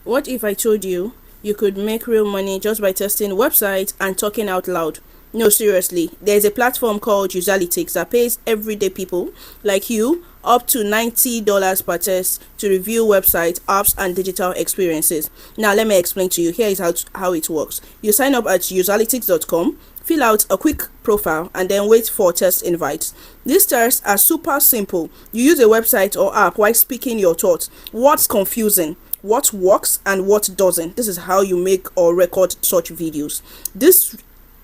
What if I told you you could make real money just by testing websites and talking out loud? No, seriously, there's a platform called Userlytics that pays everyday people like you up to $90 per test to review websites, apps, and digital experiences. Now, let me explain to you. Here is how it works. You sign up at userlytics.com, fill out a quick profile, and then wait for test invites. These tests are super simple. You use a website or app while speaking your thoughts. What's confusing? What works and what doesn't? This is how you make or record such videos.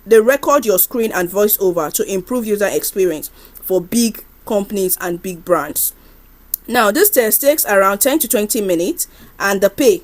They record your screen and voiceover to improve user experience for big companies and big brands. Now, this test takes around 10 to 20 minutes, and the pay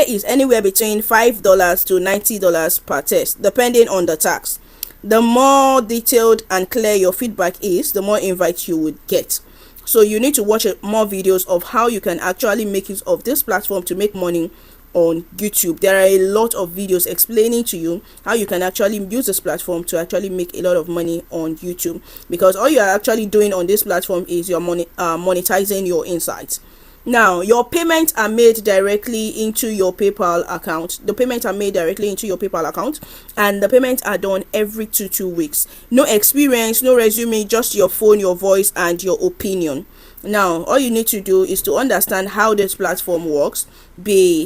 is anywhere between $5 to $90 per test, depending on the tax. The more detailed and clear your feedback is, the more invites you would get. So you need to watch more videos of how you can actually make use of this platform to make money on YouTube. There are a lot of videos explaining to you how you can actually use this platform to actually make a lot of money on YouTube, because all you are actually doing on this platform is you're monetizing your insights. Now, your payments are made directly into your PayPal account. And the payments are done every 2 weeks. No experience, no resume, just your phone, your voice, and your opinion. Now, all you need to do is to understand how this platform works.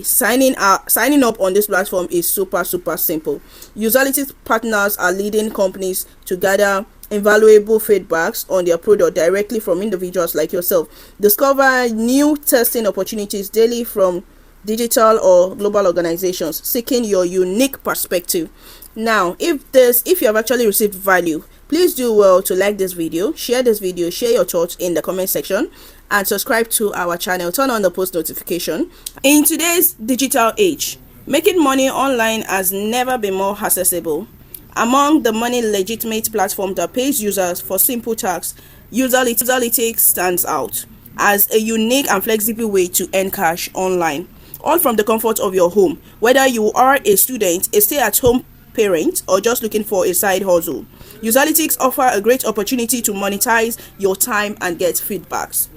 Signing up on this platform is super simple. Userlytics partners are leading companies to gather invaluable feedbacks on their product directly from individuals like yourself. Discover new testing opportunities daily from digital or global organizations seeking your unique perspective. Now, if you have actually received value, please do well to like this video, share your thoughts in the comment section, and subscribe to our channel. Turn on the post notification. In today's digital age, making money online has never been more accessible. Among the many legitimate platforms that pays users for simple tasks, Userlytics stands out as a unique and flexible way to earn cash online, all from the comfort of your home. Whether you are a student, a stay-at-home parent, or just looking for a side hustle, Userlytics offer a great opportunity to monetize your time and get feedbacks.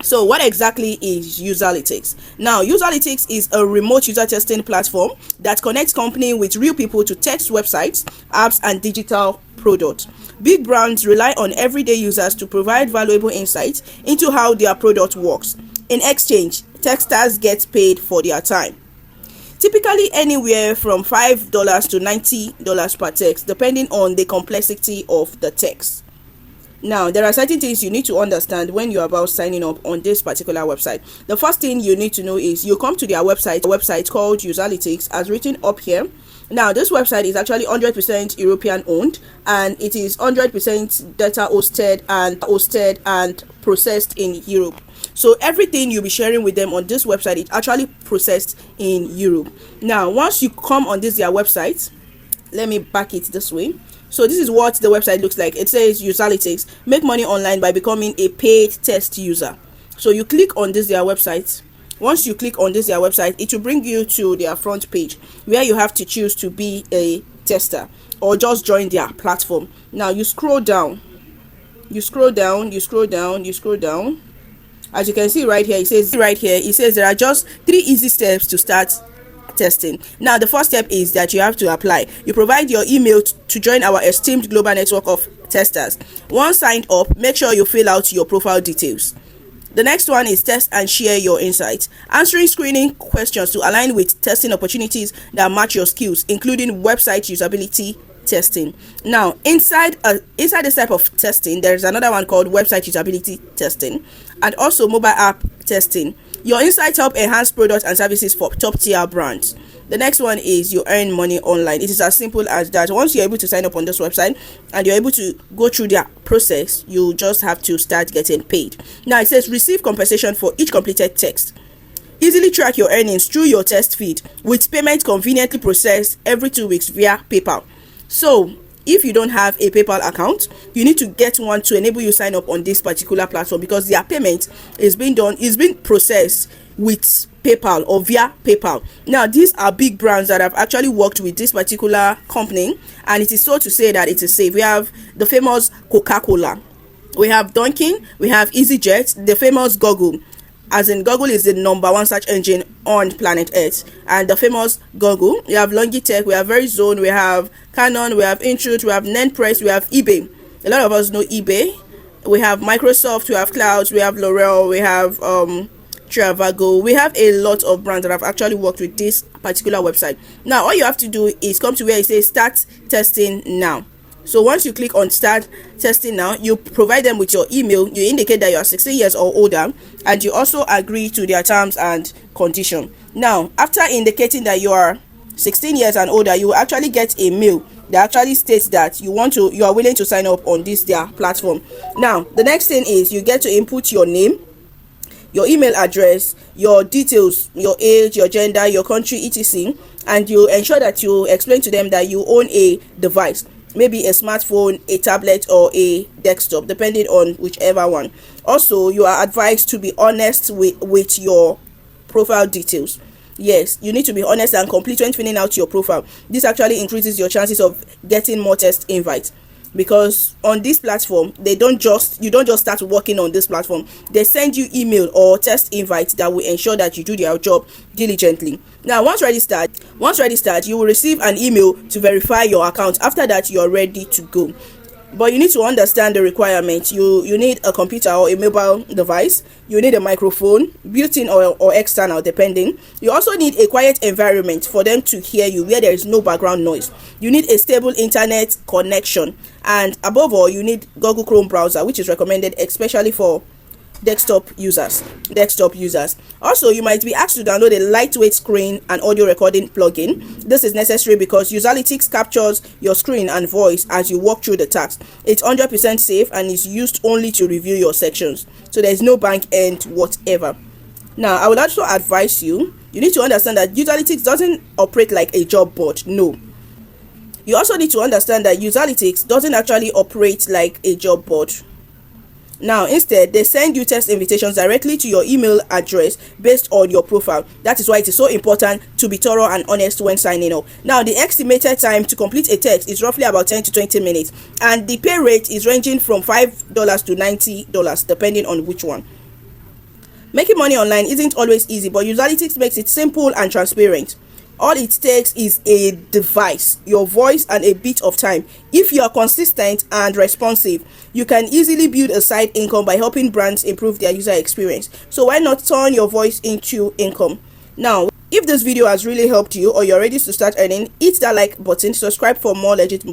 So what exactly is Userlytics? Now, Userlytics is a remote user testing platform that connects companies with real people to test websites, apps, and digital products. Big brands rely on everyday users to provide valuable insights into how their product works. In exchange, testers get paid for their time. Typically anywhere from $5 to $90 per text, depending on the complexity of the text. Now, there are certain things you need to understand when you're about signing up on this particular website. The first thing you need to know is you come to their website called Userlytics, as written up here. Now, this website is actually 100% European owned, and it is 100% data hosted and processed in Europe. So everything you'll be sharing with them on this website is actually processed in Europe. Now, once you come on their website, let me back it this way. So this is what the website looks like. It says Userlytics, make money online by becoming a paid test user. So you click on their website. Once you click on their website, it will bring you to their front page where you have to choose to be a tester or just join their platform. Now you scroll down. As you can see right here, it says there are just 3 easy steps to start testing. Now, the first step is that you have to apply. You provide your email to join our esteemed global network of testers. Once signed up, make sure you fill out your profile details. The next one is test and share your insights, answering screening questions to align with testing opportunities that match your skills, including website usability testing. Now, inside this type of testing, there is another one called website usability testing, and also mobile app testing. Your insights help enhance products and services for top-tier brands. The next one is you earn money online. It is as simple as that. Once you're able to sign up on this website and you're able to go through their process, you just have to start getting paid. Now, it says receive compensation for each completed text. Easily track your earnings through your test feed, with payment conveniently processed every 2 weeks via PayPal. So, if you don't have a PayPal account, you need to get one to enable you sign up on this particular platform, because their payment is being processed with PayPal or via PayPal. Now, these are big brands that have actually worked with this particular company, and it is so to say that it is safe. We have the famous Coca-Cola, we have Dunkin', we have EasyJet, the famous Google, as in Google is the number one search engine on planet Earth, and the famous Google. We have Longitech, we have Verizon, we have Canon, we have Intrude, we have Nenpress, we have eBay. A lot of us know eBay. We have Microsoft, we have Clouds, we have L'Oreal, we have Travago. We have a lot of brands that have actually worked with this particular website. Now all you have to do is come to where it says start testing now. So once you click on start testing now, you provide them with your email, you indicate that you are 16 years or older, and you also agree to their terms and condition. Now after indicating that you are 16 years and older, you will actually get a mail that actually states that you are willing to sign up on their platform. Now the next thing is you get to input your name, your email address, your details, your age, your gender, your country, etc., and you ensure that you explain to them that you own a device, maybe a smartphone, a tablet, or a desktop, depending on whichever one. Also, you are advised to be honest with your profile details. Yes, you need to be honest and complete when filling out your profile. This actually increases your chances of getting more test invites, because on this platform you don't just start working on this platform. They send you email or test invites that will ensure that you do their job diligently. Now once registered, you will receive an email to verify your account. After that, you are ready to go. But you need to understand the requirements. You need a computer or a mobile device. You need a microphone, built-in or external, depending. You also need a quiet environment for them to hear you, where there is no background noise. You need a stable internet connection, and above all, you need Google Chrome browser, which is recommended especially for desktop users. Also, you might be asked to download a lightweight screen and audio recording plugin. This is necessary because Userlytics captures your screen and voice as you walk through the task. It's 100% safe and is used only to review your sections, so there is no bank end whatever. Now I would also advise you need to understand that Userlytics doesn't operate like a job board. No, you also need to understand that Userlytics doesn't actually operate like a job board. Now instead, they send you test invitations directly to your email address based on your profile. That is why it is so important to be thorough and honest when signing up. Now the estimated time to complete a test is roughly about 10 to 20 minutes, and the pay rate is ranging from $5 to $90 depending on which one. Making money online isn't always easy, but Userlytics makes it simple and transparent. All it takes is a device, your voice, and a bit of time. If you are consistent and responsive, you can easily build a side income by helping brands improve their user experience. So why not turn your voice into income? Now, if this video has really helped you, or you're ready to start earning, hit that like button, subscribe for more legit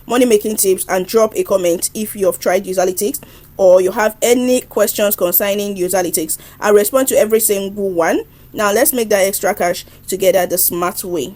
money making tips, and drop a comment if you have tried Userlytics or you have any questions concerning Userlytics. I'll respond to every single one. Now let's make that extra cash together the smart way.